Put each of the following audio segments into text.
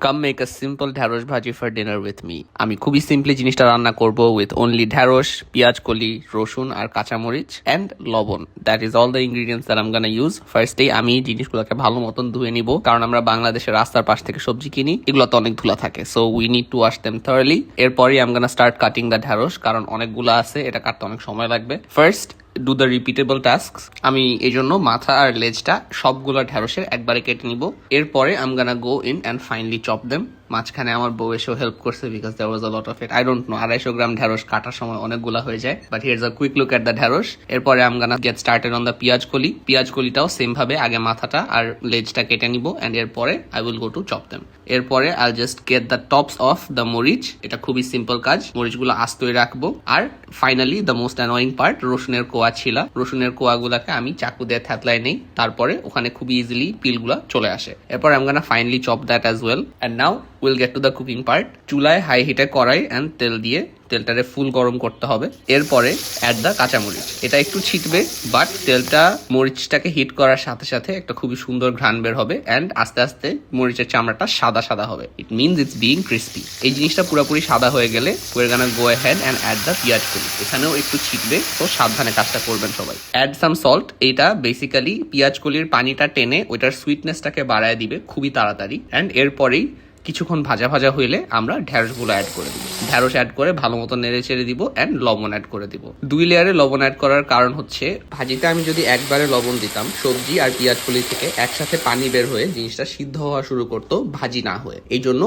Come make a simple ঢ্যাঁড়স ভাজি for dinner with me. আমি খুবই সিম্পলি জিনিসটা রান্না করব উইথ অনলি ঢ্যাঁড়স, পেঁয়াজ কলি, রসুন আর কাঁচামরিচ অ্যান্ড লবণ। That is all the ingredients that I'm gonna use. ফার্স্টেই আমি জিনিসগুলোকে ভালো মতন ধুয়ে নিব, কারণ আমরা বাংলাদেশের রাস্তার পাশ থেকে সবজি কিনি, এগুলোতে অনেক ধুলা থাকে, so we need to wash them thoroughly. এরপরই I'm gonna start cutting the ঢ্যাঁড়স, কারণ অনেকগুলো আছে, এটা কাটতে অনেক সময় লাগবে। First do the repeatable task. আমি এই জন্য মাথা আর লেজটা সবগুলো ঢ্যাঁড়সের একবারে কেটে নিব। এরপরে I'm gonna go in and finally chop them. মাঝখানে আমার বউ এসেও হেল্প করছে, because there was a lot of it. I don't know, 250 গ্রাম ঢ্যাঁড়স কাটার সময় অনেকগুলা হয়ে যায়, but here's a quick look at the ঢ্যাঁড়স। এরপরে I'm gonna get started on the পেঁয়াজ কলি। পেঁয়াজ কলিটাও সেম ভাবে আগে মাথাটা আর লেজটা কেটে নিব, অ্যান্ড এরপরে I will go to chop them. এরপরে I just get the tops of the মরিচ। এটা খুবই সিম্পল কাজ, মরিচগুলো আস্তই রাখবো। আর finally the most annoying part, রসুনের কোয়া ছিলা। রসুনের কোয়াগুলাকে আমি চাকু দিয়ে থ্যাতলায় নেই, তারপরে ওখানে খুব ইজিলি পিলগুলা চলে আসে। এরপর I'm gonna finally chop that as well. And now will get to the cooking part. চুলায় হাই হিটে কড়াই অ্যান্ড তেল দিয়ে তেলটারে ফুল গরম করতে হবে। এরপরে অ্যাড দ্য কাঁচামরিচ। এটা একটু ছিটবে, বাট তেলটা মরিচটাকে হিট করার সাথে সাথে একটা খুবই সুন্দর ঘ্রাণ বের হবে, অ্যান্ড আস্তে আস্তে মরিচের চামড়াটা সাদা সাদা হবে। It means it's being crispy. এই জিনিসটা পুরোপুরি সাদা হয়ে গেলে will gonna go ahead and add the পেঁয়াজ কলি। এখানেও একটু ছিটবে, তো সাবধানে কাজটা করবেন সবাই। Add some salt. এইটা বেসিক্যালি পেঁয়াজ কলির পানিটা টেনে ওইটার সুইটনেসটাকে বাড়ায় দিবে খুবই তাড়াতাড়ি। অ্যান্ড এরপরেই কিছুক্ষণ ভাজা ভাজা হইলে আমরা ঢ্যাঁড়সগুলো অ্যাড করে দিব। ঢ্যাঁড়স অ্যাড করে ভালো মতো নেড়ে চেড়ে দিব, অ্যান্ড লবণ অ্যাড করে দিব। 2 লেয়ারে লবণ অ্যাড করার কারণ হচ্ছে, ভাজিতে আমি যদি একবারে লবণ দিতাম, সবজি আর পেঁয়াজ কলি থেকে একসাথে পানি বের হয়ে জিনিসটা সিদ্ধ হওয়া শুরু করতো, ভাজি না হয়ে। এই জন্য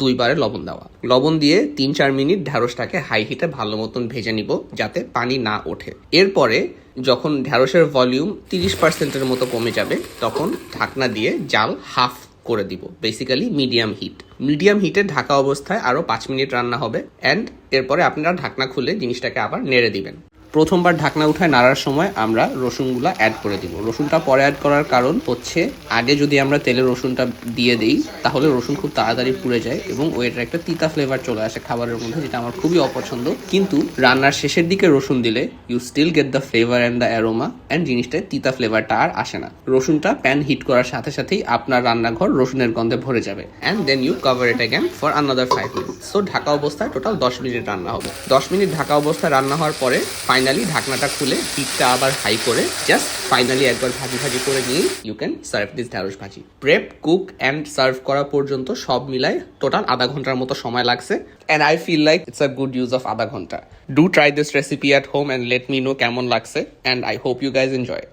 2 বারে লবণ দেওয়া। লবণ দিয়ে 3-4 মিনিট ঢ্যাঁড়সটাকে হাই হিটে ভালো মতন ভেজে নিব, যাতে পানি না ওঠে। এরপরে যখন ঢ্যাঁড়সের ভলিউম 30%-এর মতো কমে যাবে, তখন ঢাকনা দিয়ে জাল হাফ করে দিব, বেসিক্যালি মিডিয়াম হিট। মিডিয়াম হিটে ঢাকা অবস্থায় আরো 5 মিনিট রান্না হবে, অ্যান্ড এরপরে আপনারা ঢাকনা খুলে জিনিসটাকে আবার নেড়ে দিবেন। প্রথমবার ঢাকনা উঠায় নাড়ার সময় আমরা রসুনগুলা অ্যাড করে দিব। রসুনটা পরে অ্যাড করার কারণ হচ্ছে, আগে যদি আমরা তেলে রসুনটা দিয়ে দিই, তাহলে রসুন খুব তাড়াতাড়ি পুড়ে যায় এবং ওইটার একটা তিতা ফ্লেভার চলে আসে খাবারের মধ্যে, যেটা আমার খুবই অপছন্দ। কিন্তু রান্নার শেষের দিকে রসুন দিলে you still get the flavour and the aroma, and জিনিসটায় তিতা ফ্লেভারটা আর আসে না। রসুনটা প্যান হিট করার সাথে সাথেই আপনার রান্নাঘর রসুনের গন্ধে ভরে যাবে, and then you cover it again for another 5 minute. So ঢাকা অবস্থায় টোটাল 10 মিনিট রান্না হবে। 10 মিনিট ঢাকা অবস্থায় রান্না হওয়ার পরে ফাইনালি ঢাকনাটা খুলে হিটটা আবার হাই করে জাস্ট ফাইনালি একবার ভাজি ভাজি করে নিয়ে ইউ ক্যান সার্ভ দিস ঢ্যাঁড়স ভাজি। প্রেপ, কুক অ্যান্ড সার্ভ করা পর্যন্ত সব মিলাই টোটাল আধা ঘন্টার মতো সময় লাগছে, and I feel like it's a good use of আধা ঘন্টা। Do try this recipe at home and let me know কেমন লাগছে, and I hope you guys enjoy.